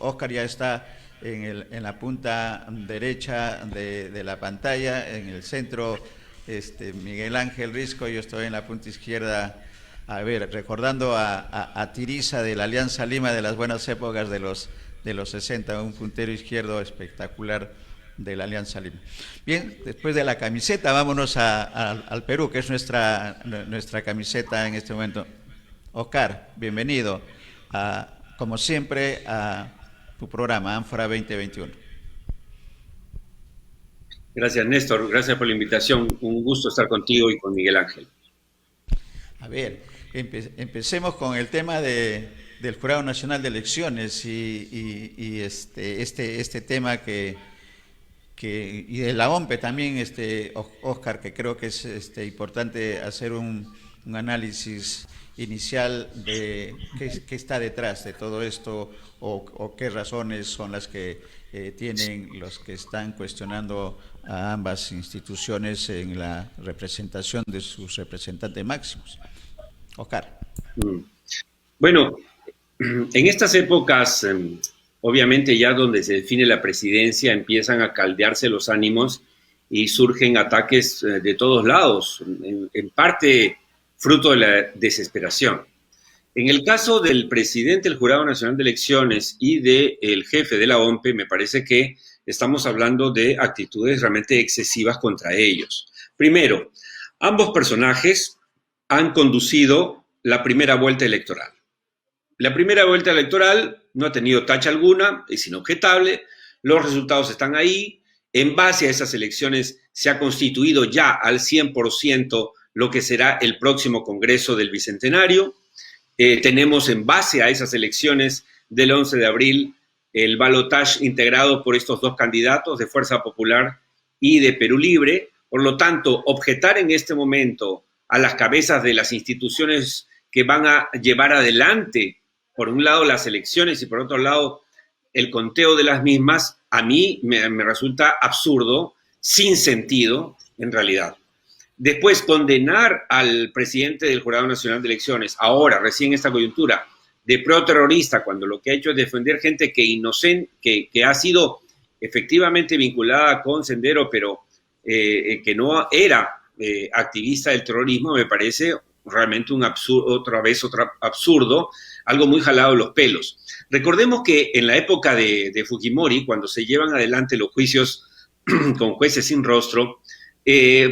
Oscar ya está en la punta derecha de la pantalla, en el centro Miguel Ángel Risco, yo estoy en la punta izquierda, a ver, recordando a Tiriza de la Alianza Lima de las buenas épocas de los 60, un puntero izquierdo espectacular de la Alianza Lima. Bien, después de la camiseta, vámonos al Perú, que es nuestra camiseta en este momento. Oscar, bienvenido, como siempre, a tu programa, Ánfora 2021. Gracias, Néstor. Gracias por la invitación. Un gusto estar contigo y con Miguel Ángel. A ver, empecemos con el tema del Jurado Nacional de Elecciones y este tema y de la OMPE también, Oscar, que creo que es importante hacer un análisis inicial de qué está detrás de todo esto o qué razones son las que tienen los que están cuestionando a ambas instituciones en la representación de sus representantes máximos. Oscar. Bueno, en estas épocas, obviamente ya donde se define la presidencia empiezan a caldearse los ánimos y surgen ataques de todos lados, en parte fruto de la desesperación. En el caso del presidente del Jurado Nacional de Elecciones y del jefe de la OMPE, me parece que estamos hablando de actitudes realmente excesivas contra ellos. Primero, ambos personajes han conducido la primera vuelta electoral. La primera vuelta electoral no ha tenido tacha alguna, es inobjetable, los resultados están ahí, en base a esas elecciones se ha constituido ya al 100% lo que será el próximo Congreso del Bicentenario. Tenemos en base a esas elecciones del 11 de abril el balotaje integrado por estos dos candidatos de Fuerza Popular y de Perú Libre. Por lo tanto, objetar en este momento a las cabezas de las instituciones que van a llevar adelante, por un lado, las elecciones y por otro lado, el conteo de las mismas, a mí me resulta absurdo, sin sentido, en realidad. Después, condenar al presidente del Jurado Nacional de Elecciones, ahora, recién en esta coyuntura, de proterrorista, cuando lo que ha hecho es defender gente que ha sido efectivamente vinculada con Sendero, pero que no era activista del terrorismo, me parece realmente un absurdo, otro absurdo, algo muy jalado de los pelos. Recordemos que en la época de Fujimori, cuando se llevan adelante los juicios con jueces sin rostro,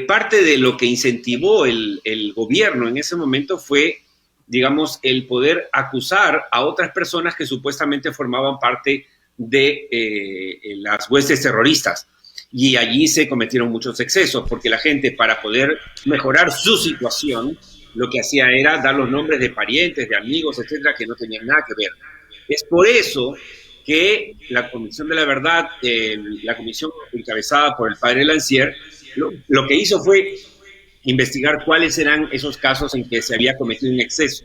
parte de lo que incentivó el gobierno en ese momento fue, digamos, el poder acusar a otras personas que supuestamente formaban parte de las huestes terroristas. Y allí se cometieron muchos excesos, porque la gente, para poder mejorar su situación, lo que hacía era dar los nombres de parientes, de amigos, etcétera, que no tenían nada que ver. Es por eso que la Comisión de la Verdad, la comisión encabezada por el padre Lancier, lo que hizo fue investigar cuáles eran esos casos en que se había cometido un exceso.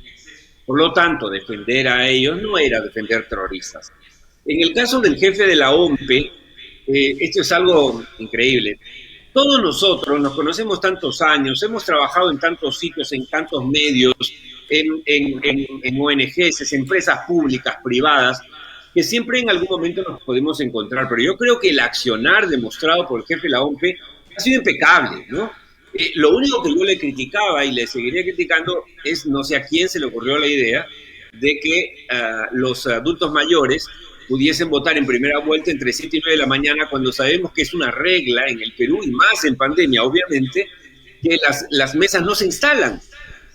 Por lo tanto, defender a ellos no era defender terroristas. En el caso del jefe de la OMPE, esto es algo increíble. Todos nosotros nos conocemos tantos años, hemos trabajado en tantos sitios, en tantos medios, en ONGs, empresas públicas, privadas, que siempre en algún momento nos podemos encontrar. Pero yo creo que el accionar demostrado por el jefe de la OMPE ha sido impecable, ¿no? Lo único que yo le criticaba y le seguiría criticando es, no sé a quién se le ocurrió la idea de que los adultos mayores pudiesen votar en primera vuelta entre 7 y 9 de la mañana, cuando sabemos que es una regla en el Perú, y más en pandemia, obviamente, que las mesas no se instalan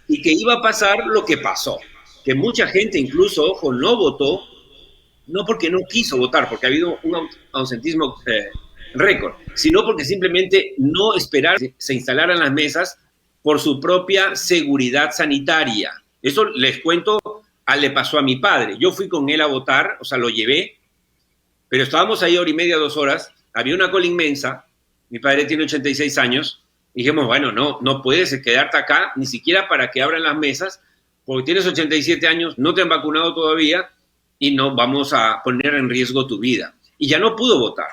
y que iba a pasar lo que pasó, que mucha gente incluso, ojo, no votó, no porque no quiso votar, porque ha habido un ausentismo récord, sino porque simplemente no esperaron que se instalaran las mesas por su propia seguridad sanitaria. Eso les cuento, le pasó a mi padre. Yo fui con él a votar, o sea, lo llevé, pero estábamos ahí 1 hora y media, 2 horas, había una cola inmensa, mi padre tiene 86 años, y dijimos, bueno, no puedes quedarte acá, ni siquiera para que abran las mesas, porque tienes 87 años, no te han vacunado todavía, y no vamos a poner en riesgo tu vida. Y ya no pudo votar,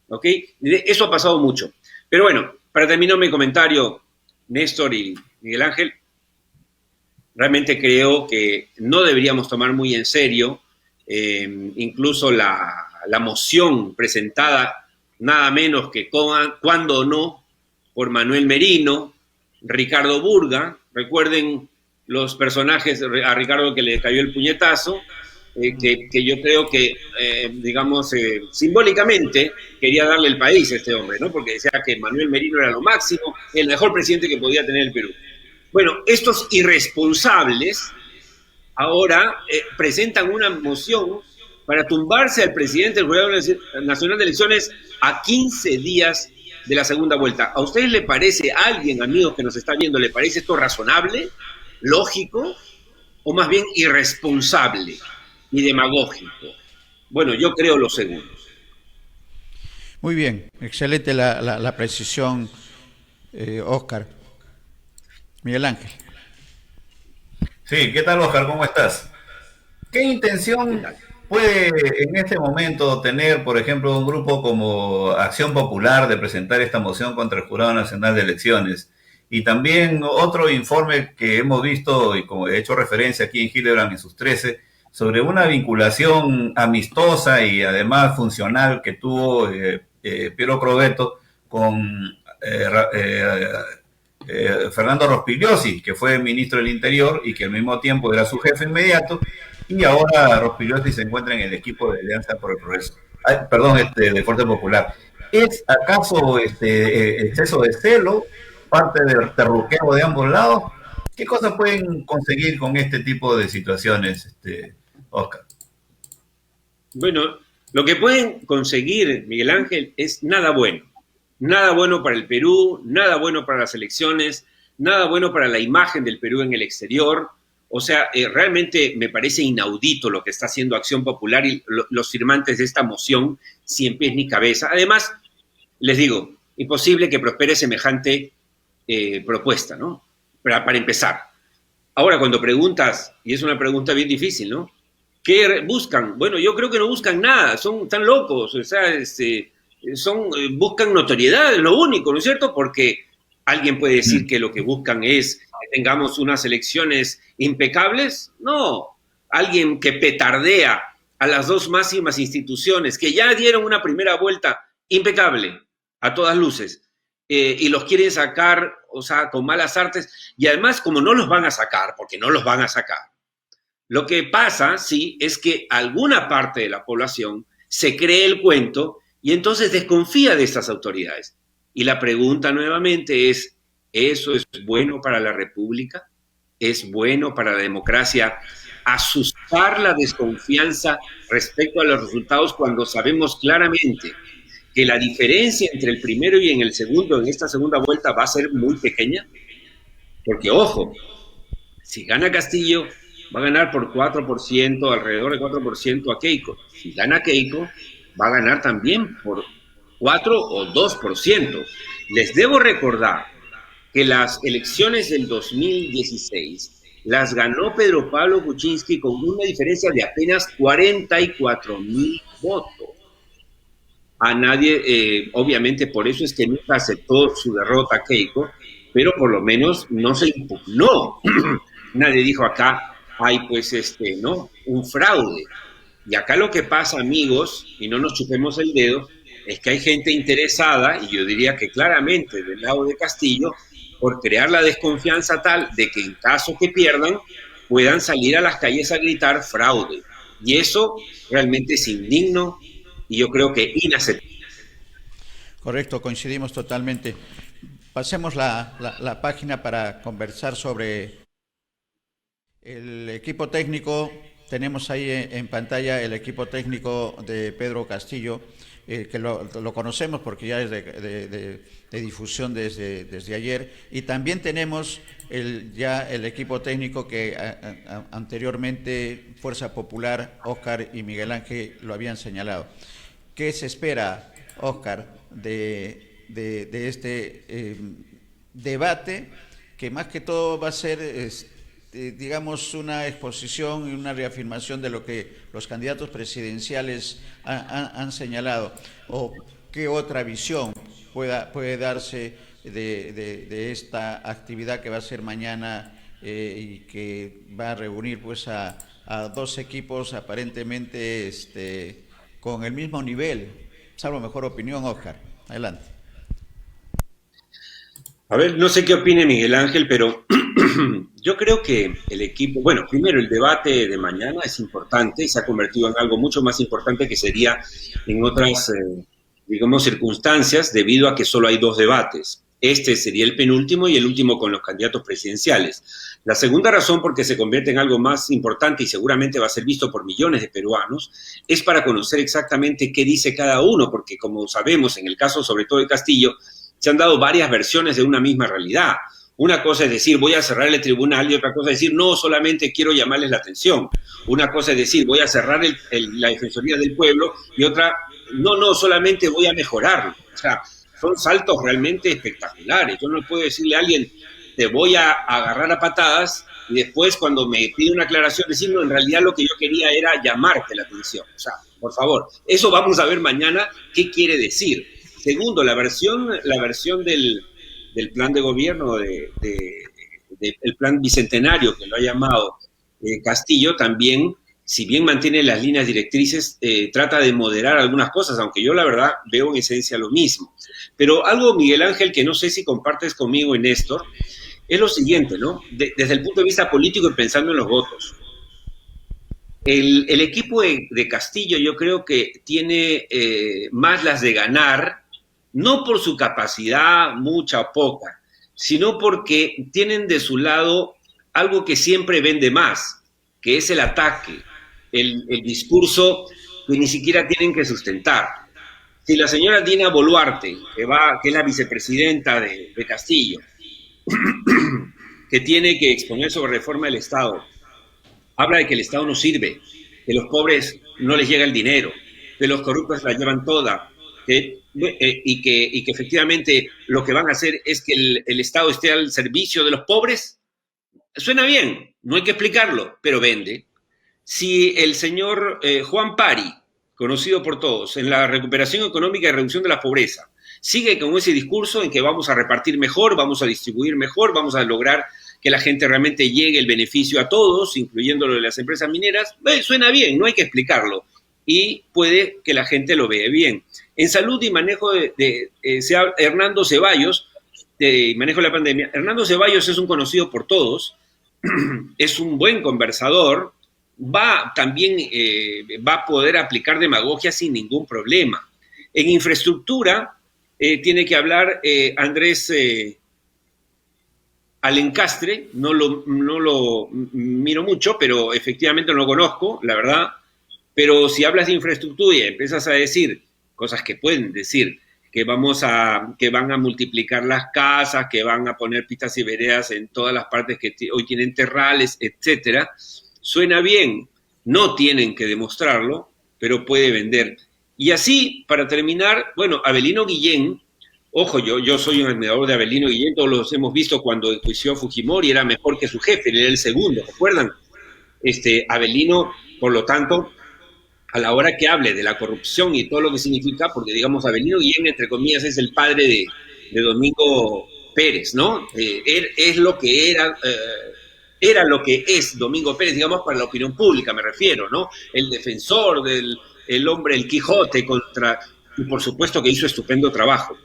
¿ok? Eso ha pasado mucho. Pero bueno, para terminar mi comentario, Néstor y Miguel Ángel, realmente creo que no deberíamos tomar muy en serio incluso la moción presentada nada menos que cuando no por Manuel Merino, Ricardo Burga, recuerden los personajes, a Ricardo que le cayó el puñetazo, que yo creo que, digamos, simbólicamente quería darle el país a este hombre, ¿no? Porque decía que Manuel Merino era lo máximo, el mejor presidente que podía tener el Perú. Bueno, estos irresponsables ahora presentan una moción para tumbarse al presidente del Jurado Nacional de Elecciones a 15 días de la segunda vuelta. ¿A ustedes le parece, a alguien, amigos que nos está viendo, le parece esto razonable, lógico o más bien irresponsable y demagógico? Bueno, yo creo lo segundo. Muy bien, excelente la precisión, Oscar. Miguel Ángel. Sí, ¿qué tal, Oscar? ¿Cómo estás? ¿Qué intención puede en este momento tener, por ejemplo, un grupo como Acción Popular de presentar esta moción contra el Jurado Nacional de Elecciones? Y también otro informe que hemos visto, y como he hecho referencia aquí en Hildebrand en sus 13, sobre una vinculación amistosa y además funcional que tuvo Piero Crovetto con Fernando Rospigliosi, que fue ministro del Interior y que al mismo tiempo era su jefe inmediato, y ahora Rospigliosi se encuentra en el equipo de Alianza por el Progreso, de Fuerza Popular. ¿Es acaso exceso de celo, parte del terruqueo de ambos lados? ¿Qué cosas pueden conseguir con este tipo de situaciones, Oscar? Bueno, lo que pueden conseguir, Miguel Ángel, es nada bueno. Nada bueno para el Perú, nada bueno para las elecciones, nada bueno para la imagen del Perú en el exterior. O sea, realmente me parece inaudito lo que está haciendo Acción Popular y los firmantes de esta moción, sin pies ni cabeza. Además, les digo, imposible que prospere semejante propuesta, ¿no? Para empezar. Ahora, cuando preguntas, y es una pregunta bien difícil, ¿no? ¿Qué buscan? Bueno, yo creo que no buscan nada, son tan locos, o sea, buscan notoriedad, es lo único, ¿no es cierto? Porque alguien puede decir que lo que buscan es que tengamos unas elecciones impecables. No, alguien que petardea a las dos máximas instituciones que ya dieron una primera vuelta impecable, a todas luces, y los quieren sacar, o sea, con malas artes, y además como no los van a sacar, porque no los van a sacar, lo que pasa, sí, es que alguna parte de la población se cree el cuento y entonces desconfía de estas autoridades. Y la pregunta nuevamente es, ¿eso es bueno para la República? ¿Es bueno para la democracia asustar la desconfianza respecto a los resultados cuando sabemos claramente que la diferencia entre el primero y en el segundo, en esta segunda vuelta, va a ser muy pequeña? Porque, ojo, si gana Castillo, va a ganar por 4%, alrededor de 4% a Keiko. Si gana Keiko, va a ganar también por 4 o 2%. Les debo recordar que las elecciones del 2016 las ganó Pedro Pablo Kuczynski con una diferencia de apenas 44,000 votos. A nadie, obviamente por eso es que nunca aceptó su derrota Keiko, pero por lo menos no se impugnó. Nadie dijo acá, hay pues ¿no? Un fraude. Y acá lo que pasa, amigos, y no nos chupemos el dedo, es que hay gente interesada, y yo diría que claramente del lado de Castillo, por crear la desconfianza tal de que en caso que pierdan, puedan salir a las calles a gritar fraude. Y eso realmente es indigno y yo creo que inaceptable. Correcto, coincidimos totalmente. Pasemos la página para conversar sobre el equipo técnico. Tenemos ahí en pantalla el equipo técnico de Pedro Castillo, que lo conocemos porque ya es de difusión desde ayer, y también tenemos ya el equipo técnico que anteriormente Fuerza Popular, Oscar y Miguel Ángel lo habían señalado. ¿Qué se espera, Oscar, de este debate, que más que todo va a ser digamos, una exposición y una reafirmación de lo que los candidatos presidenciales han señalado? ¿O qué otra visión puede darse de esta actividad que va a ser mañana y que va a reunir pues a dos equipos aparentemente con el mismo nivel, salvo mejor opinión, Oscar. Adelante. A ver, no sé qué opine Miguel Ángel, pero yo creo que el equipo, bueno, primero el debate de mañana es importante y se ha convertido en algo mucho más importante que sería en otras, digamos, circunstancias, debido a que solo hay 2 debates. Este sería el penúltimo y el último con los candidatos presidenciales. La segunda razón por qué se convierte en algo más importante y seguramente va a ser visto por millones de peruanos es para conocer exactamente qué dice cada uno, porque como sabemos, en el caso sobre todo de Castillo, se han dado varias versiones de una misma realidad. Una cosa es decir, voy a cerrar el tribunal, y otra cosa es decir, no, solamente quiero llamarles la atención. Una cosa es decir, voy a cerrar la Defensoría del Pueblo, y otra, no, solamente voy a mejorarlo. O sea, son saltos realmente espectaculares. Yo no puedo decirle a alguien, te voy a agarrar a patadas, y después cuando me pide una aclaración decir, no, en realidad lo que yo quería era llamarte la atención. O sea, por favor, eso vamos a ver mañana qué quiere decir. Segundo, la versión del plan de gobierno, el plan bicentenario, que lo ha llamado Castillo, también, si bien mantiene las líneas directrices, trata de moderar algunas cosas, aunque yo la verdad veo en esencia lo mismo. Pero algo, Miguel Ángel, que no sé si compartes conmigo, Néstor, es lo siguiente, ¿no? Desde el punto de vista político y pensando en los votos. El equipo de Castillo yo creo que tiene más las de ganar, no por su capacidad, mucha o poca, sino porque tienen de su lado algo que siempre vende más, que es el ataque, el discurso que ni siquiera tienen que sustentar. Si la señora Dina Boluarte, que es la vicepresidenta de Castillo, que tiene que exponer sobre reforma del Estado, habla de que el Estado no sirve, que los pobres no les llega el dinero, que los corruptos la llevan toda, y que efectivamente lo que van a hacer es que el Estado esté al servicio de los pobres, suena bien, no hay que explicarlo, pero vende. Si el señor Juan Pari, conocido por todos, en la recuperación económica y reducción de la pobreza, sigue con ese discurso en que vamos a repartir mejor, vamos a distribuir mejor, vamos a lograr que la gente realmente llegue el beneficio a todos, incluyendo lo de las empresas mineras, suena bien, no hay que explicarlo. Y puede que la gente lo vea bien. En salud y manejo Hernando Ceballos, de manejo de la pandemia, Hernando Ceballos es un conocido por todos, es un buen conversador, también va a poder aplicar demagogia sin ningún problema. En infraestructura tiene que hablar Andrés Alencastre, no lo miro mucho, pero efectivamente no lo conozco, la verdad. Pero si hablas de infraestructura y empiezas a decir cosas que pueden decir, que van a multiplicar las casas, que van a poner pistas y veredas en todas las partes que hoy tienen terrales, etcétera, suena bien. No tienen que demostrarlo, pero puede vender. Y así, para terminar, bueno, Avelino Guillén, ojo, yo soy un admirador de Avelino Guillén, todos los hemos visto cuando enjuició a Fujimori, era mejor que su jefe, él era el segundo, ¿recuerdan? Avelino, por lo tanto, a la hora que hable de la corrupción y todo lo que significa, porque digamos, Avelino Guillén, entre comillas, es el padre de Domingo Pérez, ¿no? Es lo que era lo que es Domingo Pérez, digamos, para la opinión pública, me refiero, ¿no? El defensor el hombre, el Quijote, y por supuesto que hizo estupendo trabajo.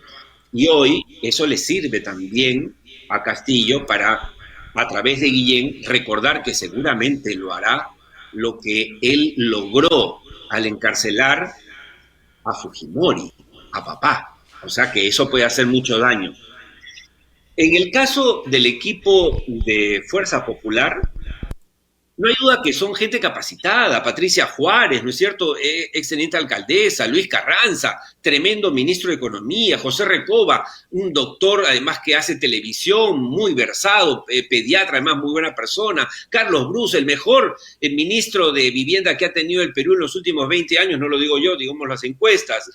Y hoy eso le sirve también a Castillo para, a través de Guillén, recordar que seguramente lo hará lo que él logró al encarcelar a Fujimori, a papá. O sea que eso puede hacer mucho daño. En el caso del equipo de Fuerza Popular, no hay duda que son gente capacitada. Patricia Juárez, ¿no es cierto? Excelente alcaldesa, Luis Carranza, tremendo ministro de Economía, José Recoba, un doctor además que hace televisión, muy versado, pediatra, además muy buena persona, Carlos Brus, el mejor ministro de Vivienda que ha tenido el Perú en los últimos 20 años, no lo digo yo, digamos las encuestas,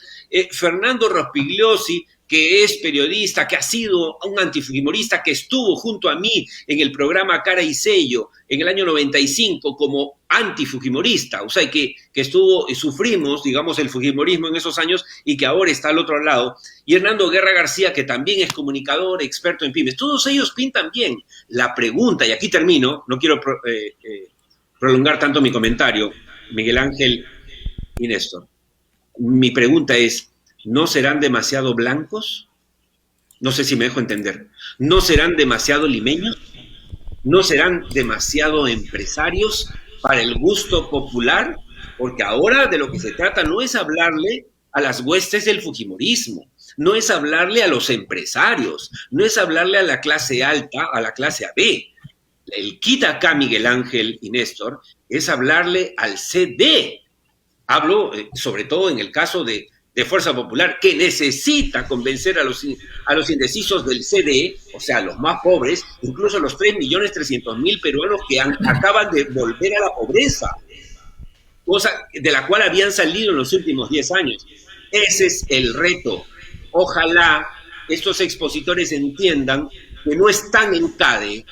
Fernando Rospigliosi, que es periodista, que ha sido un antifujimorista, que estuvo junto a mí en el programa Cara y Sello en el año 95 como antifujimorista, o sea, que estuvo y sufrimos, digamos, el fujimorismo en esos años y que ahora está al otro lado, y Hernando Guerra García, que también es comunicador, experto en pymes. Todos ellos pintan bien. La pregunta, y aquí termino, no quiero prolongar tanto mi comentario, Miguel Ángel y Néstor. Mi pregunta es, ¿no serán demasiado blancos? No sé si me dejo entender. ¿No serán demasiado limeños? ¿No serán demasiado empresarios para el gusto popular? Porque ahora de lo que se trata no es hablarle a las huestes del fujimorismo, no es hablarle a los empresarios, no es hablarle a la clase alta, a la clase AB. El quita acá, Miguel Ángel y Néstor, es hablarle al CD. Hablo sobre todo en el caso de Fuerza Popular, que necesita convencer a los indecisos del CD, o sea, a los más pobres, incluso los 3.300.000 peruanos que acaban de volver a la pobreza, cosa de la cual habían salido en los últimos 10 años. Ese es el reto. Ojalá estos expositores entiendan que no están en CADE,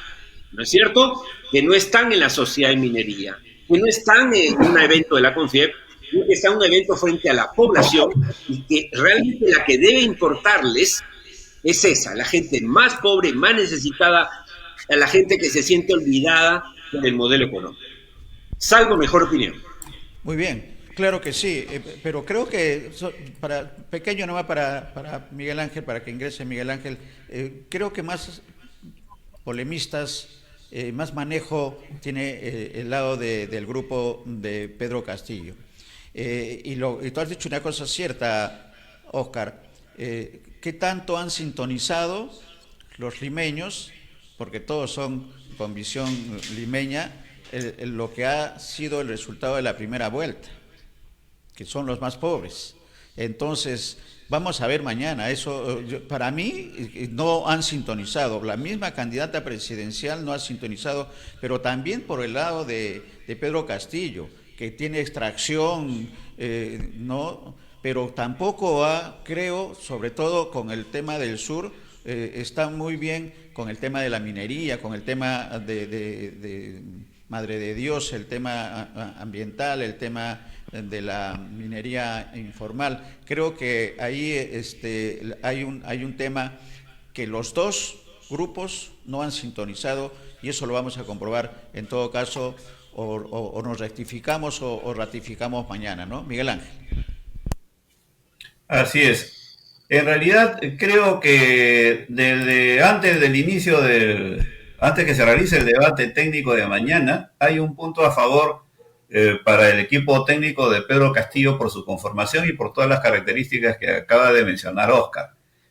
¿no es cierto? Que no están en la sociedad de minería, que no están en un evento de la CONFIEP, que está un evento frente a la población y que realmente la que debe importarles es esa, la gente más pobre, más necesitada, a la gente que se siente olvidada del modelo económico. Salvo mejor opinión. Muy bien, claro que sí, pero creo que, pequeño nomás para Miguel Ángel, para que ingrese Miguel Ángel, creo que más polemistas, más manejo tiene el lado del grupo de Pedro Castillo. Y tú has dicho una cosa cierta, Óscar, ¿qué tanto han sintonizado los limeños, porque todos son con visión limeña, lo que ha sido el resultado de la primera vuelta, que son los más pobres? Entonces, vamos a ver mañana, para mí no han sintonizado, la misma candidata presidencial no ha sintonizado, pero también por el lado de Pedro Castillo, que tiene extracción, ¿no? Pero tampoco creo, sobre todo con el tema del sur, está muy bien con el tema de la minería, con el tema de Madre de Dios, el tema ambiental, el tema de la minería informal. Creo que ahí hay un tema que los dos grupos no han sintonizado y eso lo vamos a comprobar en todo caso. O nos rectificamos o ratificamos mañana, ¿no? Miguel Ángel. Así es. En realidad creo que desde antes del inicio antes que se realice el debate técnico de mañana, hay un punto a favor para el equipo técnico de Pedro Castillo por su conformación y por todas las características que acaba de mencionar Óscar,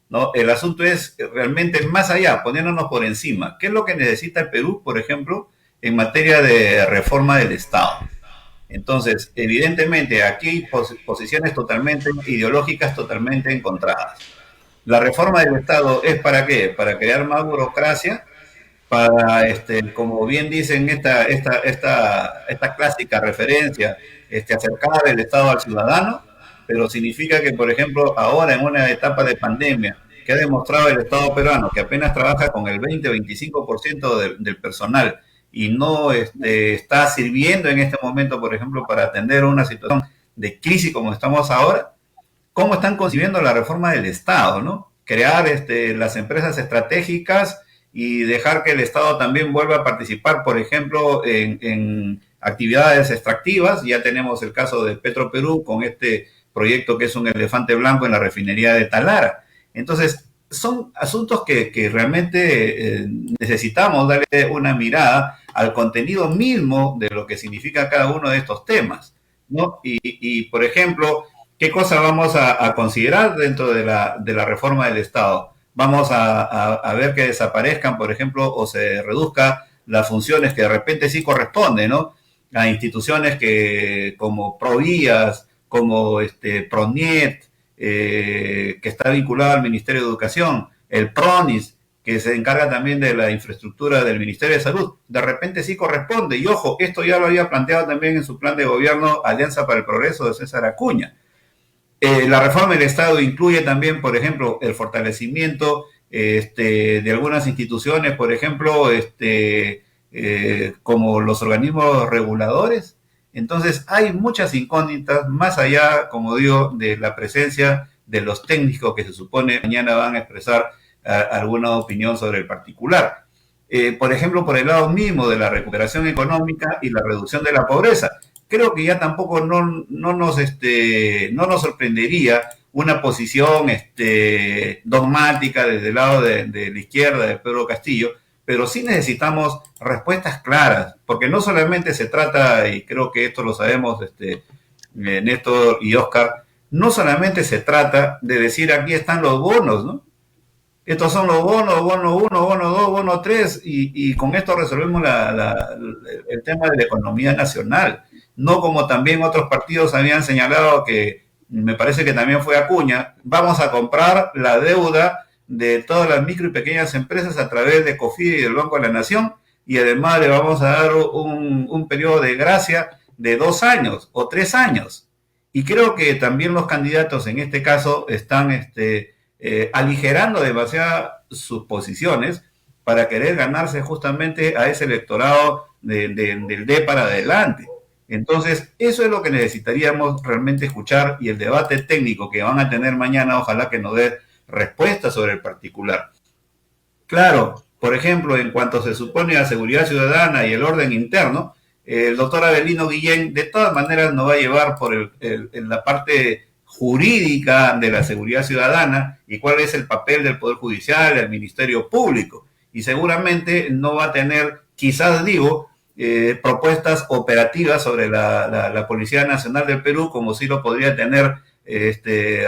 ¿no? El asunto es realmente más allá, poniéndonos por encima. ¿Qué es lo que necesita el Perú, por ejemplo, en materia de reforma del Estado? Entonces, evidentemente, aquí hay posiciones totalmente ideológicas, totalmente encontradas. La reforma del Estado es ¿para qué? Para crear más burocracia, para, como bien dicen esta clásica referencia, acercar el Estado al ciudadano, pero significa que, por ejemplo, ahora en una etapa de pandemia, que ha demostrado el Estado peruano, que apenas trabaja con el 20-25% del personal, y no está sirviendo en este momento, por ejemplo, para atender una situación de crisis como estamos ahora, ¿cómo están concibiendo la reforma del Estado, ¿no? Crear las empresas estratégicas y dejar que el Estado también vuelva a participar, por ejemplo, en actividades extractivas. Ya tenemos el caso de Petroperú con este proyecto que es un elefante blanco en la refinería de Talara. Entonces, son asuntos que realmente necesitamos darle una mirada al contenido mismo de lo que significa cada uno de estos temas, ¿no? Y por ejemplo, ¿qué cosa vamos a considerar dentro de la reforma del Estado? Vamos a ver que desaparezcan, por ejemplo, o se reduzca las funciones que de repente sí corresponden, ¿no? A instituciones como Provías, como PRONIET, que está vinculado al Ministerio de Educación, el PRONIS, que se encarga también de la infraestructura del Ministerio de Salud, de repente sí corresponde. Y ojo, esto ya lo había planteado también en su plan de gobierno Alianza para el Progreso de César Acuña. La reforma del Estado incluye también, por ejemplo, el fortalecimiento de algunas instituciones, por ejemplo, como los organismos reguladores. Entonces, hay muchas incógnitas, más allá, como digo, de la presencia de los técnicos que se supone mañana van a expresar alguna opinión sobre el particular. Por ejemplo, por el lado mismo de la recuperación económica y la reducción de la pobreza. Creo que ya tampoco no nos sorprendería una posición dogmática desde el lado de la izquierda de Pedro Castillo, pero sí necesitamos respuestas claras, porque no solamente se trata, y creo que esto lo sabemos Néstor y Oscar, no solamente se trata de decir aquí están los bonos, ¿no? Estos son los bonos, bono 1, bono 2, bono 3, y con esto resolvemos el tema de la economía nacional. No como también otros partidos habían señalado que, me parece que también fue Acuña, vamos a comprar la deuda de todas las micro y pequeñas empresas a través de COFIDE y del Banco de la Nación, y además le vamos a dar un periodo de gracia de 2 años o 3 años. Y creo que también los candidatos en este caso están aligerando demasiado sus posiciones para querer ganarse justamente a ese electorado del D para adelante. Entonces, eso es lo que necesitaríamos realmente escuchar, y el debate técnico que van a tener mañana, ojalá que nos dé respuestas sobre el particular. Claro, por ejemplo, en cuanto se supone a seguridad ciudadana y el orden interno, el doctor Avelino Guillén de todas maneras nos va a llevar por la parte jurídica de la seguridad ciudadana y cuál es el papel del Poder Judicial, del Ministerio Público. Y seguramente no va a tener, quizás digo, propuestas operativas sobre la Policía Nacional del Perú, como sí lo podría tener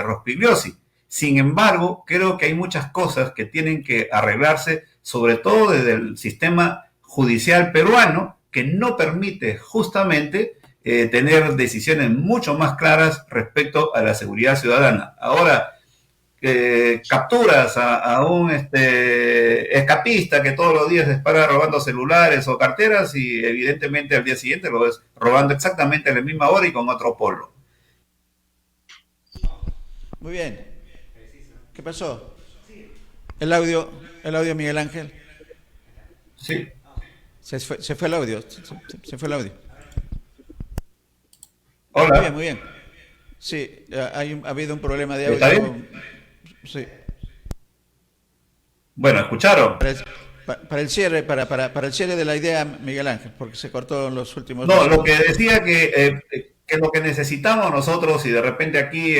Rospigliosi. Sin embargo, creo que hay muchas cosas que tienen que arreglarse, sobre todo desde el sistema judicial peruano, que no permite justamente tener decisiones mucho más claras respecto a la seguridad ciudadana. Ahora, capturas a un escapista que todos los días dispara robando celulares o carteras, y evidentemente al día siguiente lo ves robando exactamente a la misma hora y con otro polo. Muy bien. ¿Qué pasó? El audio, Miguel Ángel. Sí. Se fue el audio. Se fue el audio. Hola. Muy bien. Sí, ha habido un problema de audio. ¿Está bien? Sí. Bueno, ¿escucharon? Para el cierre, para el cierre de la idea, Miguel Ángel, porque se cortó en los últimos. No, lo que decía que lo que necesitamos nosotros, si de repente aquí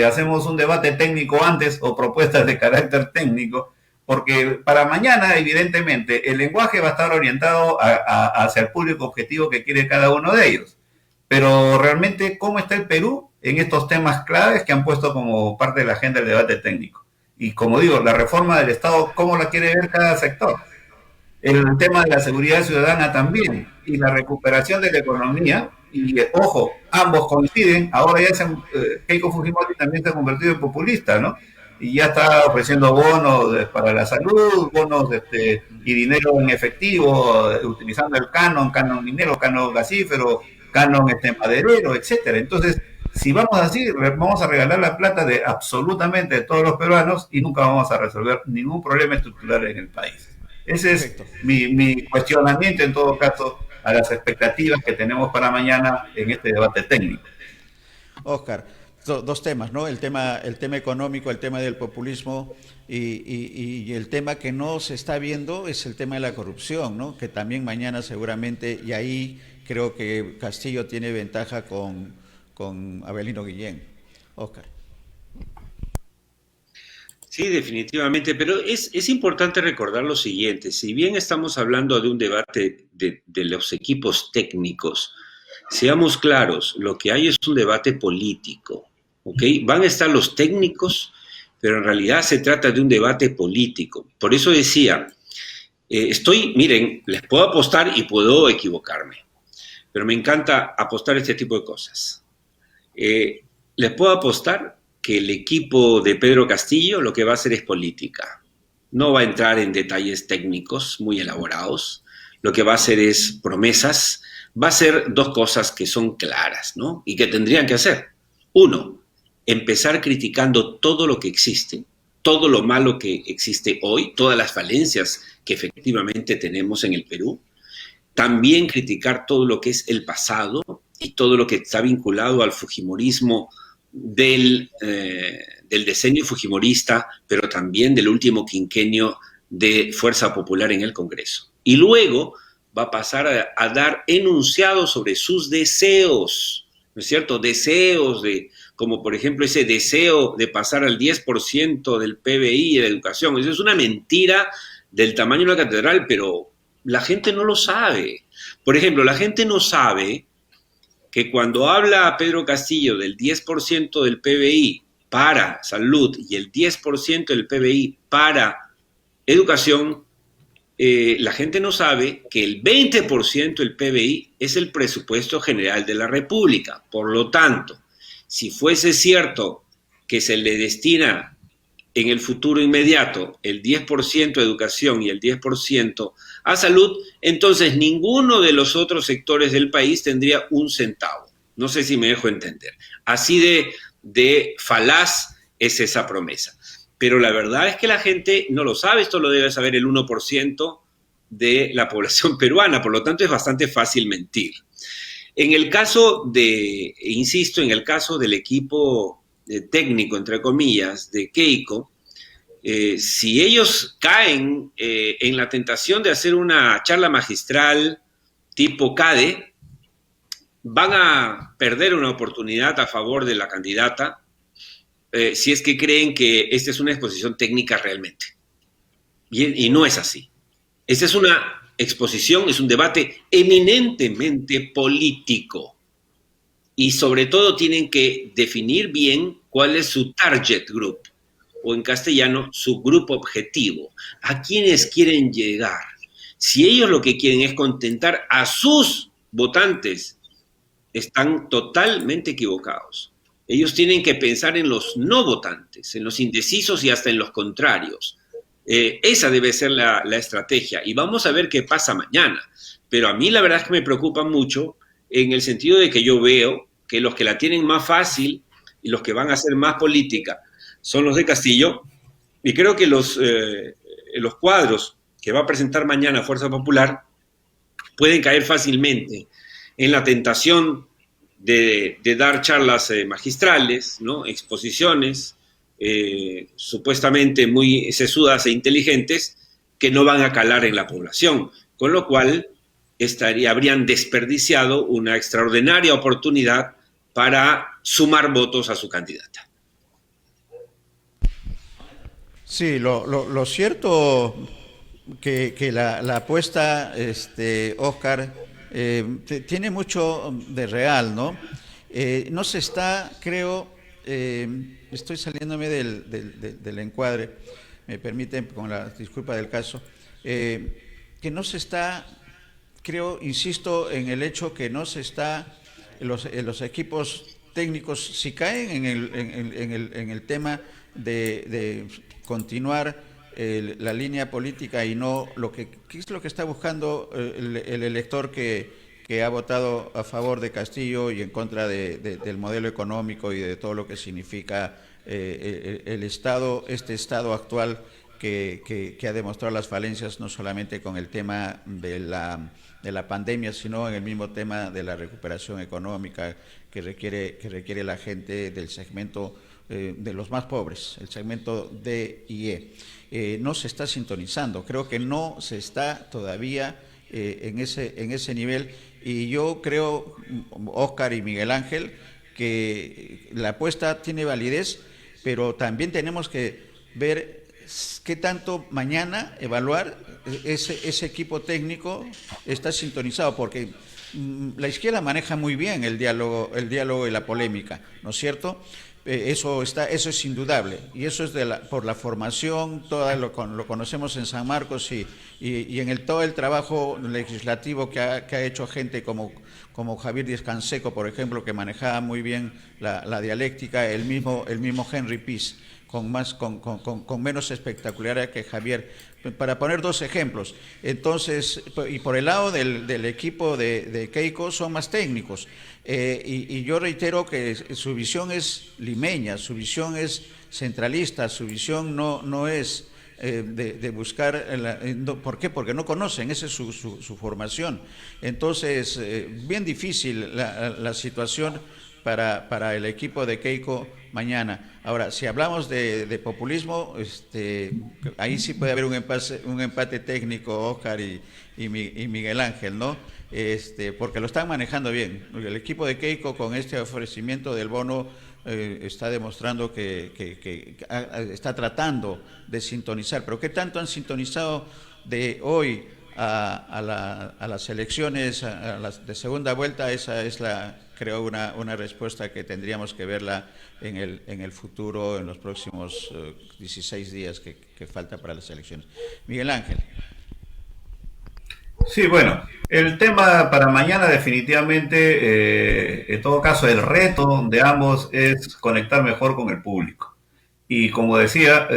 hacemos un debate técnico antes o propuestas de carácter técnico, porque para mañana, evidentemente, el lenguaje va a estar orientado hacia el público objetivo que quiere cada uno de ellos. Pero realmente, ¿cómo está el Perú en estos temas claves que han puesto como parte de la agenda del debate técnico? Y como digo, la reforma del Estado, ¿cómo la quiere ver cada sector? El tema de la seguridad ciudadana también, y la recuperación de la economía, y ojo, ambos coinciden. Ahora ya Keiko Fujimori también se ha convertido en populista, ¿no? Y ya está ofreciendo bonos para la salud, bonos y dinero en efectivo, utilizando el canon minero, canon gasífero, canon maderero, etcétera. Entonces, si vamos así, vamos a regalar la plata de absolutamente todos los peruanos y nunca vamos a resolver ningún problema estructural en el país. Ese es mi cuestionamiento, en todo caso, a las expectativas que tenemos para mañana en este debate técnico. Oscar, dos temas, ¿no? El tema económico, el tema del populismo, y el tema que no se está viendo es el tema de la corrupción, ¿no? Que también mañana seguramente, y ahí creo que Castillo tiene ventaja con Avelino Guillén. Oscar. Sí, definitivamente, pero es importante recordar lo siguiente: si bien estamos hablando de un debate de los equipos técnicos, seamos claros, lo que hay es un debate político, ¿ok? Van a estar los técnicos, pero en realidad se trata de un debate político. Por eso decía, miren, les puedo apostar y puedo equivocarme, pero me encanta apostar este tipo de cosas. Les puedo apostar que el equipo de Pedro Castillo lo que va a hacer es política. No va a entrar en detalles técnicos muy elaborados. Lo que va a hacer es promesas. Va a hacer dos cosas que son claras, ¿no? Y que tendrían que hacer. Uno, empezar criticando todo lo que existe, todo lo malo que existe hoy, todas las falencias que efectivamente tenemos en el Perú, también criticar todo lo que es el pasado y todo lo que está vinculado al fujimorismo del decenio fujimorista, pero también del último quinquenio de Fuerza Popular en el Congreso. Y luego va a pasar a dar enunciados sobre sus deseos, ¿no es cierto? Deseos como por ejemplo ese deseo de pasar al 10% del PBI de la educación. Eso es una mentira del tamaño de una catedral, pero la gente no lo sabe. Por ejemplo, la gente no sabe que cuando habla Pedro Castillo del 10% del PBI para salud y el 10% del PBI para educación, la gente no sabe que el 20% del PBI es el presupuesto general de la República. Por lo tanto, si fuese cierto que se le destina en el futuro inmediato el 10% a educación y el 10% a salud, entonces ninguno de los otros sectores del país tendría un centavo. No sé si me dejo entender. Así de falaz es esa promesa. Pero la verdad es que la gente no lo sabe, esto lo debe saber el 1% de la población peruana, por lo tanto es bastante fácil mentir. En el caso insisto, en el caso del equipo técnico, entre comillas, de Keiko, si ellos caen en la tentación de hacer una charla magistral tipo CADE, van a perder una oportunidad a favor de la candidata si es que creen que esta es una exposición técnica realmente. Y no es así. Esta es una exposición, es un debate eminentemente político. Y sobre todo tienen que definir bien cuál es su target group, o en castellano, su grupo objetivo. ¿A quiénes quieren llegar? Si ellos lo que quieren es contentar a sus votantes, están totalmente equivocados. Ellos tienen que pensar en los no votantes, en los indecisos y hasta en los contrarios. Esa debe ser la estrategia. Y vamos a ver qué pasa mañana. Pero a mí la verdad es que me preocupa mucho en el sentido de que yo veo que los que la tienen más fácil y los que van a hacer más política son los de Castillo. Y creo que los cuadros que va a presentar mañana Fuerza Popular pueden caer fácilmente en la tentación de dar charlas magistrales, ¿no? Exposiciones supuestamente muy sesudas e inteligentes que no van a calar en la población, con lo cual habrían desperdiciado una extraordinaria oportunidad para sumar votos a su candidata. Sí, lo cierto que la apuesta, Oscar, tiene mucho de real, ¿no? No se está, creo, estoy saliéndome del encuadre, me permiten, con la disculpa del caso, que no se está, creo, insisto en el hecho que no se está, los equipos técnicos, si caen en el tema de continuar la línea política y no ¿qué es lo que está buscando el elector que ha votado a favor de Castillo y en contra del modelo económico y de todo lo que significa el Estado, este Estado actual que ha demostrado las falencias no solamente con el tema de la pandemia, sino en el mismo tema de la recuperación económica que requiere la gente del segmento de los más pobres, el segmento D y E. No se está sintonizando, creo que no se está todavía en ese nivel, y yo creo, Oscar y Miguel Ángel, que la apuesta tiene validez, pero también tenemos que ver qué tanto mañana evaluar ese equipo técnico está sintonizado, porque la izquierda maneja muy bien el diálogo y la polémica, ¿no es cierto? Eso es indudable, y eso es por la formación, lo conocemos en San Marcos y en todo el trabajo legislativo que ha hecho gente como Javier Díaz Canseco, por ejemplo, que manejaba muy bien la dialéctica, el mismo Henry Peace, con menos espectacularidad que Javier. Para poner dos ejemplos, entonces, y por el lado del equipo de Keiko son más técnicos, y yo reitero que su visión es limeña, su visión es centralista, su visión no es de buscar, ¿por qué? Porque no conocen, esa es su formación. Entonces, bien difícil la situación para el equipo de Keiko mañana. Ahora, si hablamos de populismo, ahí sí puede haber un empate técnico, Oscar y Miguel Ángel, ¿no? Porque lo están manejando bien. El equipo de Keiko con este ofrecimiento del bono está demostrando que está tratando de sintonizar. Pero ¿qué tanto han sintonizado de hoy a las elecciones de segunda vuelta? Esa es creo una respuesta que tendríamos que verla en el futuro, en los próximos 16 días que falta para las elecciones. Miguel Ángel. Sí, bueno, el tema para mañana definitivamente, en todo caso, el reto de ambos es conectar mejor con el público. Y como decía,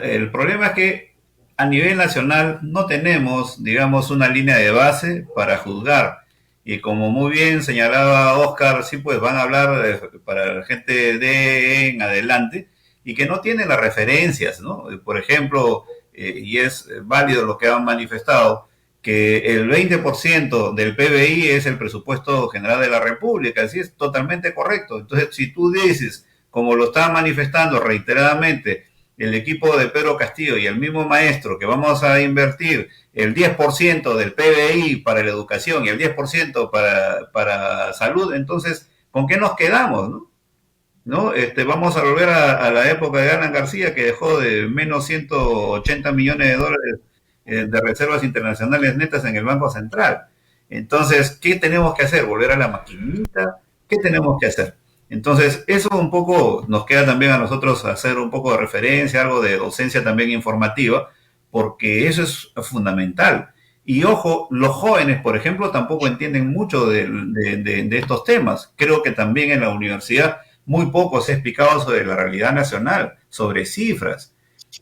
el problema es que a nivel nacional no tenemos, digamos, una línea de base para juzgar. Y como muy bien señalaba Oscar, sí, pues van a hablar para la gente de en adelante y que no tienen las referencias, ¿no? Por ejemplo, y es válido lo que han manifestado, que el 20% del PBI es el presupuesto general de la República, así es totalmente correcto. Entonces, si tú dices, como lo está manifestando reiteradamente el equipo de Pedro Castillo y el mismo maestro, que vamos a invertir el 10% del PBI para la educación y el 10% para salud, entonces, ¿con qué nos quedamos, no? ¿No? Vamos a volver a la época de Alan García, que dejó de menos 180 millones de dólares de reservas internacionales netas en el Banco Central. Entonces, ¿qué tenemos que hacer? ¿Volver a la maquinita? ¿Qué tenemos que hacer? Entonces, eso un poco nos queda también a nosotros hacer un poco de referencia, algo de docencia también informativa, porque eso es fundamental. Y ojo, los jóvenes, por ejemplo, tampoco entienden mucho de estos temas. Creo que también en la universidad muy poco se ha explicado sobre la realidad nacional, sobre cifras,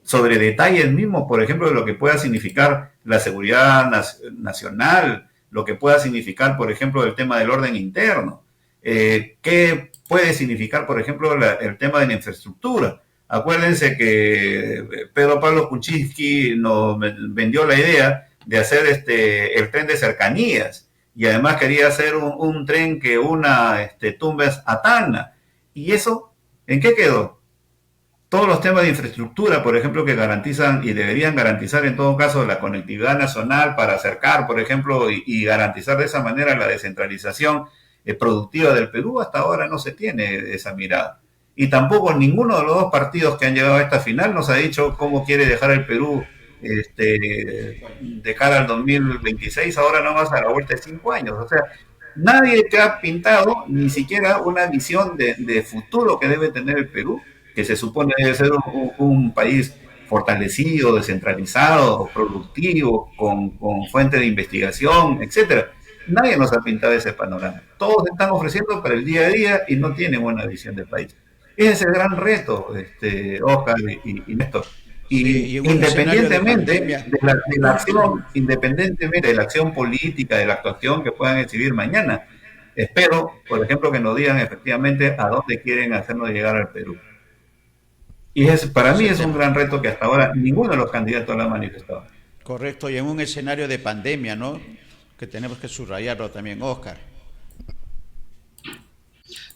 sobre detalles mismos, por ejemplo, de lo que pueda significar la seguridad nacional, lo que pueda significar, por ejemplo, el tema del orden interno, qué puede significar, por ejemplo, el tema de la infraestructura. Acuérdense que Pedro Pablo Kuczynski nos vendió la idea de hacer el tren de cercanías y además quería hacer un tren que una Tumbes a Tacna. ¿Y eso en qué quedó? Todos los temas de infraestructura, por ejemplo, que garantizan y deberían garantizar en todo caso la conectividad nacional para acercar, por ejemplo, y garantizar de esa manera la descentralización productiva del Perú, hasta ahora no se tiene esa mirada. Y tampoco ninguno de los dos partidos que han llegado a esta final nos ha dicho cómo quiere dejar el Perú de cara al 2026, ahora nomás a la vuelta de 5 años. O sea, nadie te ha pintado ni siquiera una visión de futuro que debe tener el Perú, que se supone debe ser un país fortalecido, descentralizado, productivo, con fuente de investigación, etcétera. Nadie nos ha pintado ese panorama. Todos están ofreciendo para el día a día y no tienen una visión del país. Ese es el gran reto, Oscar y Néstor. Y independientemente de la acción, independientemente de la acción política, de la actuación que puedan exhibir mañana, espero, por ejemplo, que nos digan efectivamente a dónde quieren hacernos llegar al Perú. Y para mí es un gran reto que hasta ahora ninguno de los candidatos lo ha manifestado. Correcto, y en un escenario de pandemia, ¿no? Que tenemos que subrayarlo también, Oscar.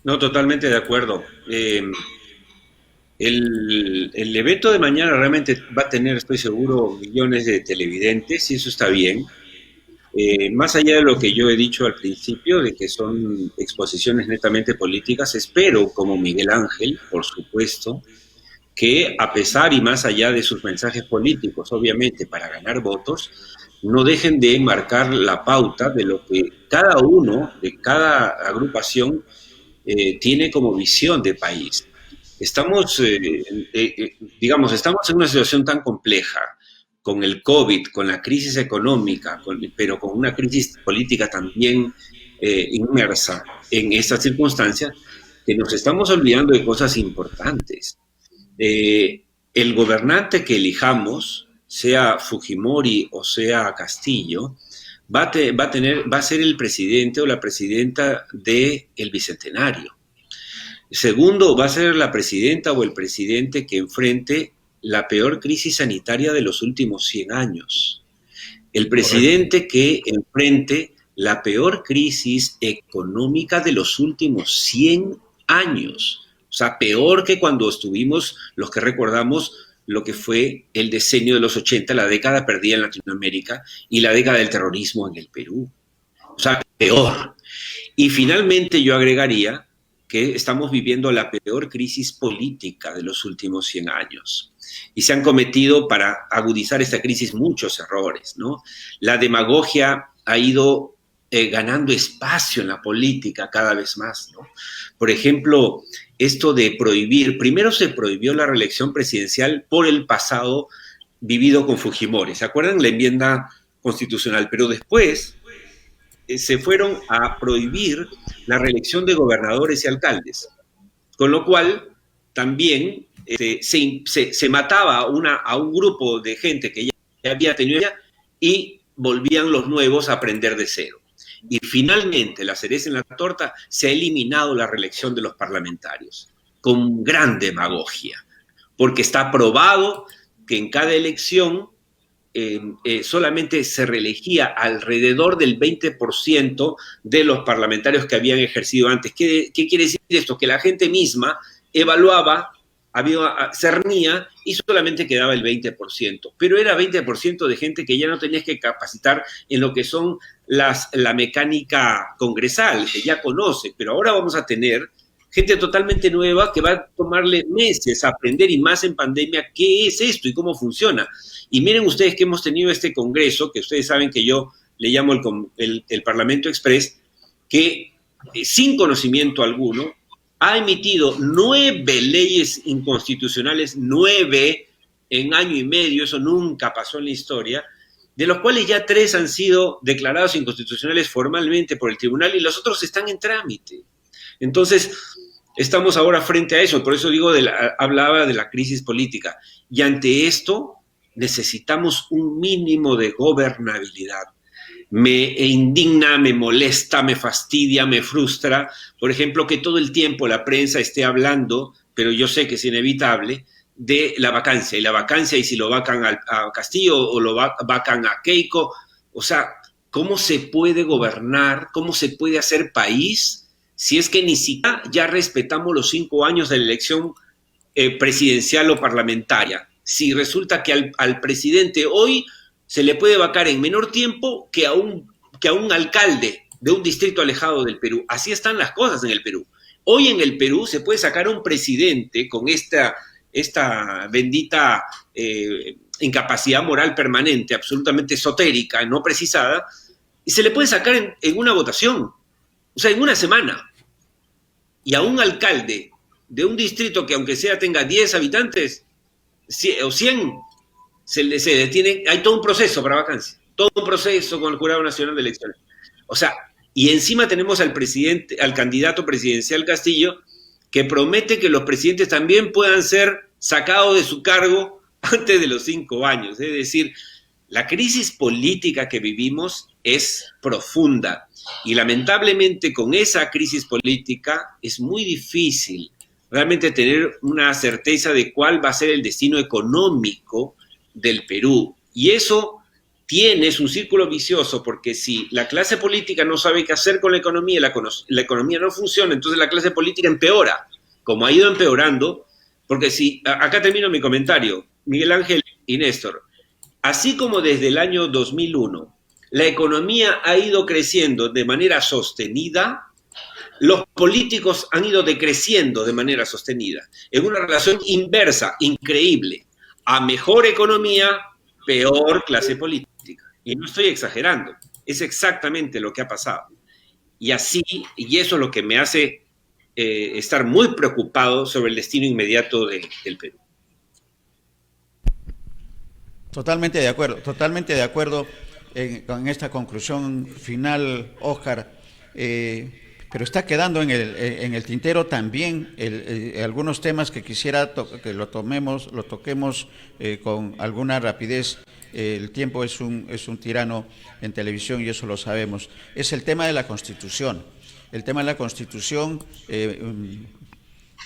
No, totalmente de acuerdo. El evento de mañana realmente va a tener, estoy seguro, millones de televidentes, y eso está bien. Más allá de lo que yo he dicho al principio, de que son exposiciones netamente políticas, espero, como Miguel Ángel, por supuesto, que a pesar y más allá de sus mensajes políticos, obviamente, para ganar votos, no dejen de marcar la pauta de lo que cada uno, de cada agrupación, tiene como visión de país. Estamos, estamos en una situación tan compleja, con el COVID, con la crisis económica, pero con una crisis política también inmersa en estas circunstancias, que nos estamos olvidando de cosas importantes. el gobernante que elijamos, sea Fujimori o sea Castillo, va a ser el presidente o la presidenta del Bicentenario. Segundo, va a ser la presidenta o el presidente que enfrente la peor crisis sanitaria de los últimos 100 años. El presidente que enfrente la peor crisis económica de los últimos 100 años. O sea, peor que cuando estuvimos, los que recordamos lo que fue el decenio de los 80, la década perdida en Latinoamérica y la década del terrorismo en el Perú. O sea, peor. Y finalmente yo agregaría que estamos viviendo la peor crisis política de los últimos 100 años. Y se han cometido, para agudizar esta crisis, muchos errores, ¿no? La demagogia ha ido ganando espacio en la política cada vez más, ¿no? Por ejemplo, esto de prohibir, primero se prohibió la reelección presidencial por el pasado vivido con Fujimori, ¿se acuerdan? La enmienda constitucional, pero después se fueron a prohibir la reelección de gobernadores y alcaldes, con lo cual también se mataba a un grupo de gente que ya había tenido y volvían los nuevos a aprender de cero. Y finalmente, la cereza en la torta, se ha eliminado la reelección de los parlamentarios, con gran demagogia, porque está probado que en cada elección solamente se reelegía alrededor del 20% de los parlamentarios que habían ejercido antes. ¿Qué quiere decir esto? Que la gente misma evaluaba, cernía y solamente quedaba el 20%. Pero era 20% de gente que ya no tenías que capacitar en lo que son la mecánica congresal, que ya conoce. Pero ahora vamos a tener gente totalmente nueva que va a tomarle meses a aprender, y más en pandemia, qué es esto y cómo funciona. Y miren ustedes que hemos tenido este congreso, que ustedes saben que yo le llamo el Parlamento Express, que sin conocimiento alguno ha emitido 9 leyes inconstitucionales, 9 en año y medio, eso nunca pasó en la historia, de los cuales ya 3 han sido declarados inconstitucionales formalmente por el tribunal y los otros están en trámite. Entonces, estamos ahora frente a eso, por eso digo, hablaba de la crisis política. Y ante esto necesitamos un mínimo de gobernabilidad. Me indigna, me molesta, me fastidia, me frustra, por ejemplo, que todo el tiempo la prensa esté hablando, pero yo sé que es inevitable, de la vacancia, y si lo vacan a Castillo o lo vacan a Keiko. O sea, ¿cómo se puede gobernar? ¿Cómo se puede hacer país si es que ni siquiera ya respetamos los 5 años de la elección presidencial o parlamentaria? Si resulta que al presidente hoy se le puede vacar en menor tiempo que a un alcalde de un distrito alejado del Perú. Así están las cosas en el Perú. Hoy en el Perú se puede sacar a un presidente con esta bendita incapacidad moral permanente, absolutamente esotérica, no precisada, y se le puede sacar en una votación, o sea, en una semana. Y a un alcalde de un distrito que aunque sea tenga 10 habitantes o 100, se detiene, hay todo un proceso para vacancia, todo un proceso con el Jurado Nacional de Elecciones. O sea, y encima tenemos al candidato presidencial Castillo, que promete que los presidentes también puedan ser sacados de su cargo antes de los 5 años. Es decir, la crisis política que vivimos es profunda y lamentablemente con esa crisis política es muy difícil realmente tener una certeza de cuál va a ser el destino económico del Perú. Y eso es un círculo vicioso, porque si la clase política no sabe qué hacer con la economía, la economía no funciona, entonces la clase política empeora, como ha ido empeorando, porque acá termino mi comentario, Miguel Ángel y Néstor, así como desde el año 2001 la economía ha ido creciendo de manera sostenida, los políticos han ido decreciendo de manera sostenida, en una relación inversa, increíble. A mejor economía, peor clase política. Y no estoy exagerando, es exactamente lo que ha pasado. Y eso es lo que me hace estar muy preocupado sobre el destino inmediato del Perú. Totalmente de acuerdo con esta conclusión final, Óscar. pero está quedando en el tintero también algunos temas que quisiera que lo toquemos con alguna rapidez. El tiempo es un tirano en televisión y eso lo sabemos. Es el tema de la Constitución. El tema de la Constitución,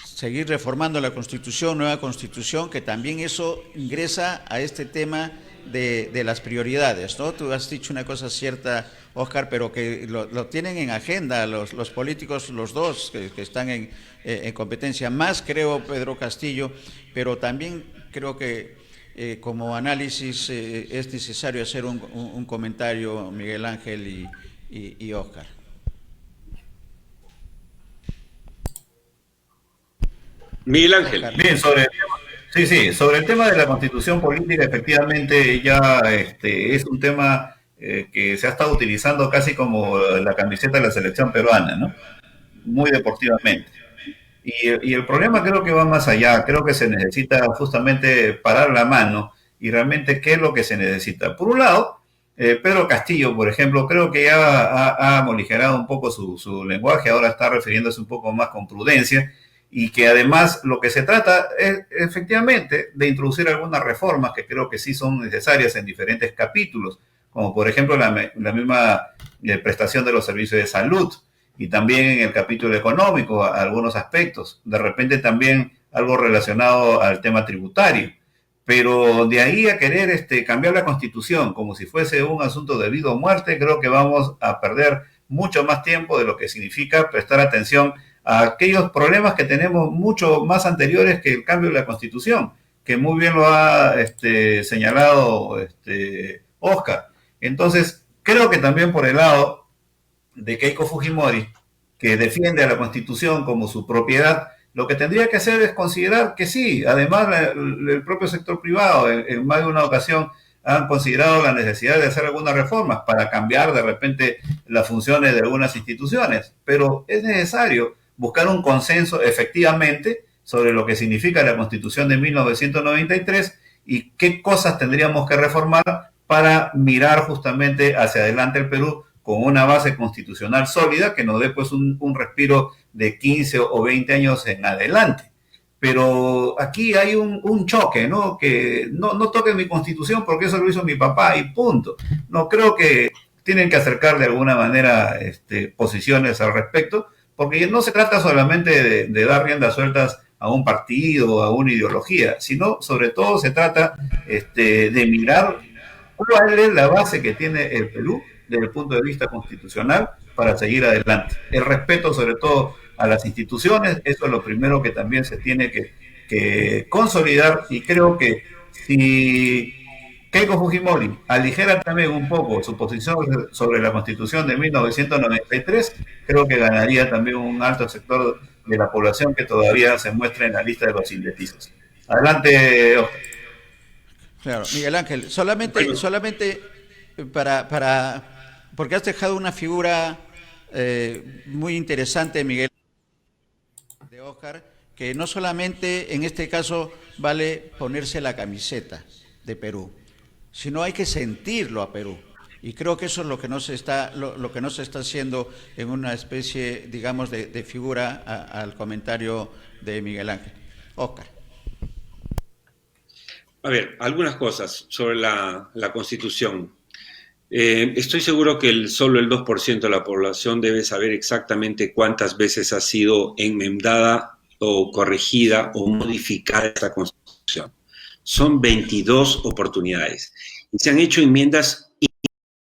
seguir reformando la Constitución, nueva Constitución, que también eso ingresa a este tema de las prioridades, ¿no? Tú has dicho una cosa cierta, Óscar, pero que lo tienen en agenda los políticos, los dos que están en competencia, más creo Pedro Castillo, pero también creo que como análisis es necesario hacer un comentario, Miguel Ángel y Óscar. Miguel Ángel. Bien, sobre el tema de la constitución política, efectivamente ya es un tema que se ha estado utilizando casi como la camiseta de la selección peruana, ¿no? Muy deportivamente. Y el problema creo que va más allá, creo que se necesita justamente parar la mano y realmente qué es lo que se necesita. Por un lado, Pedro Castillo, por ejemplo, creo que ya ha moligerado un poco su lenguaje, ahora está refiriéndose un poco más con prudencia y que además lo que se trata es efectivamente de introducir algunas reformas que creo que sí son necesarias en diferentes capítulos, como por ejemplo la misma prestación de los servicios de salud, y también en el capítulo económico algunos aspectos, de repente también algo relacionado al tema tributario, pero de ahí a querer cambiar la Constitución como si fuese un asunto de vida o muerte, creo que vamos a perder mucho más tiempo de lo que significa prestar atención a aquellos problemas que tenemos mucho más anteriores que el cambio de la Constitución, que muy bien lo ha señalado Óscar. Entonces, creo que también por el lado de Keiko Fujimori, que defiende a la Constitución como su propiedad, lo que tendría que hacer es considerar que sí, además el propio sector privado en más de una ocasión han considerado la necesidad de hacer algunas reformas para cambiar de repente las funciones de algunas instituciones, pero es necesario buscar un consenso efectivamente sobre lo que significa la Constitución de 1993 y qué cosas tendríamos que reformar para mirar justamente hacia adelante el Perú con una base constitucional sólida que nos dé pues un respiro de 15 o 20 años en adelante. Pero aquí hay un choque, ¿no? Que no toquen mi constitución porque eso lo hizo mi papá y punto. No, creo que tienen que acercar de alguna manera posiciones al respecto, porque no se trata solamente de dar riendas sueltas a un partido o a una ideología, sino sobre todo se trata de mirar cuál es la base que tiene el Perú desde el punto de vista constitucional para seguir adelante. El respeto sobre todo a las instituciones, eso es lo primero que también se tiene que consolidar, y creo que si Keiko Fujimori aligera también un poco su posición sobre la Constitución de 1993, creo que ganaría también un alto sector de la población que todavía se muestra en la lista de los indecisos. Adelante, Oscar. Claro, Miguel Ángel, solamente porque has dejado una figura muy interesante, Miguel, de Óscar, que no solamente en este caso vale ponerse la camiseta de Perú, sino hay que sentirlo a Perú. Y creo que eso es lo que no se está, lo que no se está haciendo en una especie, digamos, de figura al comentario de Miguel Ángel. Óscar. A ver, algunas cosas sobre la Constitución. Estoy seguro que solo el 2% de la población debe saber exactamente cuántas veces ha sido enmendada o corregida o modificada esta Constitución. Son 22 oportunidades. Y se han hecho enmiendas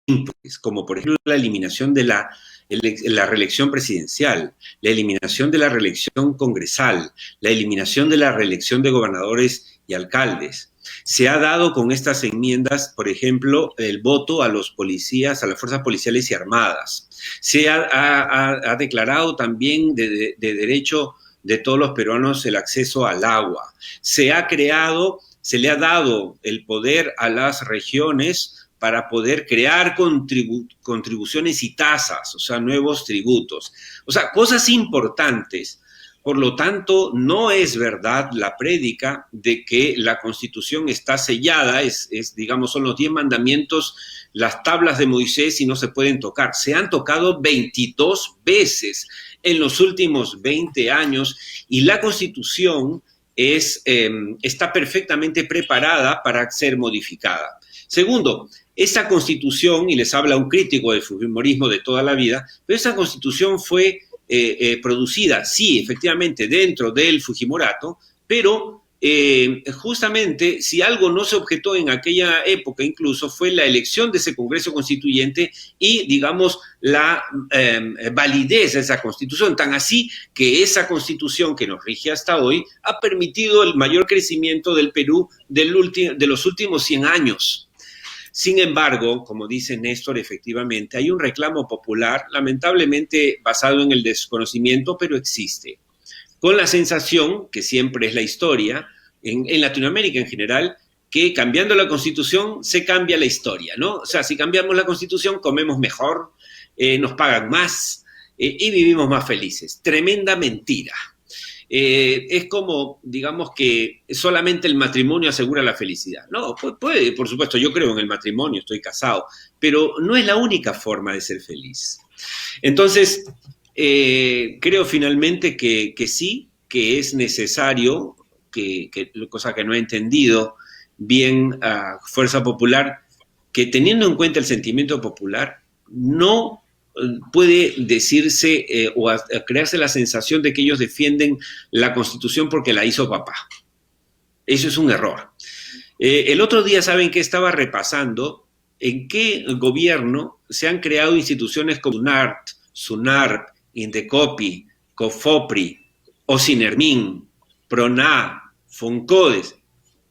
importantes, como por ejemplo la eliminación de la reelección presidencial, la eliminación de la reelección congresal, la eliminación de la reelección de gobernadores y alcaldes. Se ha dado con estas enmiendas, por ejemplo, el voto a los policías, a las fuerzas policiales y armadas. Se ha declarado también de derecho de todos los peruanos el acceso al agua. Se le ha dado el poder a las regiones para poder crear contribuciones y tasas, o sea, nuevos tributos. O sea, cosas importantes. Por lo tanto, no es verdad la prédica de que la Constitución está sellada, digamos, son los 10 mandamientos, las tablas de Moisés y no se pueden tocar. Se han tocado 22 veces en los últimos 20 años y la Constitución está perfectamente preparada para ser modificada. Segundo, esa Constitución, y les habla un crítico del fujimorismo de toda la vida, pero esa Constitución fue producida, sí, efectivamente, dentro del Fujimorato, pero justamente si algo no se objetó en aquella época incluso fue la elección de ese Congreso Constituyente y, digamos, la validez de esa Constitución, tan así que esa Constitución que nos rige hasta hoy ha permitido el mayor crecimiento del Perú de los últimos 100 años. Sin embargo, como dice Néstor, efectivamente, hay un reclamo popular, lamentablemente basado en el desconocimiento, pero existe. Con la sensación, que siempre es la historia, en Latinoamérica en general, que cambiando la Constitución se cambia la historia, ¿no? O sea, si cambiamos la Constitución, comemos mejor, nos pagan más y vivimos más felices. Tremenda mentira. Es como, digamos, que solamente el matrimonio asegura la felicidad. No, puede, por supuesto, yo creo en el matrimonio, estoy casado, pero no es la única forma de ser feliz. Entonces, creo finalmente que sí, que es necesario, cosa que no he entendido bien a Fuerza Popular, que teniendo en cuenta el sentimiento popular, no puede decirse o crearse la sensación de que ellos defienden la Constitución porque la hizo papá. Eso es un error. El otro día, ¿saben qué? Estaba repasando en qué gobierno se han creado instituciones como SUNARP, Indecopi, COFOPRI, OSINERMIN, PRONA, FONCODES,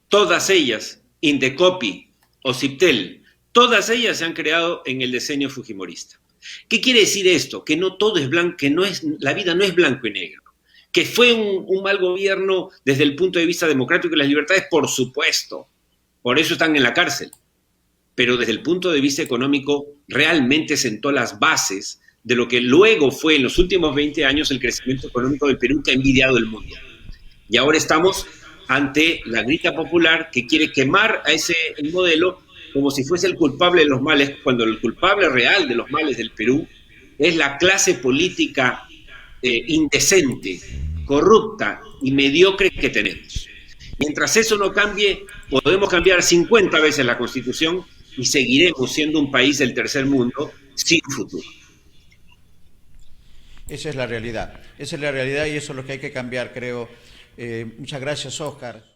todas ellas, Indecopi, OCIPTEL, todas ellas se han creado en el decenio fujimorista. ¿Qué quiere decir esto? Que no todo es blanco, que la vida no es blanco y negro. Que fue un mal gobierno desde el punto de vista democrático y las libertades, por supuesto. Por eso están en la cárcel. Pero desde el punto de vista económico, realmente sentó las bases de lo que luego fue en los últimos 20 años el crecimiento económico del Perú que ha envidiado el mundo. Y ahora estamos ante la grita popular que quiere quemar a ese modelo como si fuese el culpable de los males, cuando el culpable real de los males del Perú es la clase política indecente, corrupta y mediocre que tenemos. Mientras eso no cambie, podemos cambiar 50 veces la Constitución y seguiremos siendo un país del tercer mundo sin futuro. Esa es la realidad y eso es lo que hay que cambiar, creo. Muchas gracias, Óscar.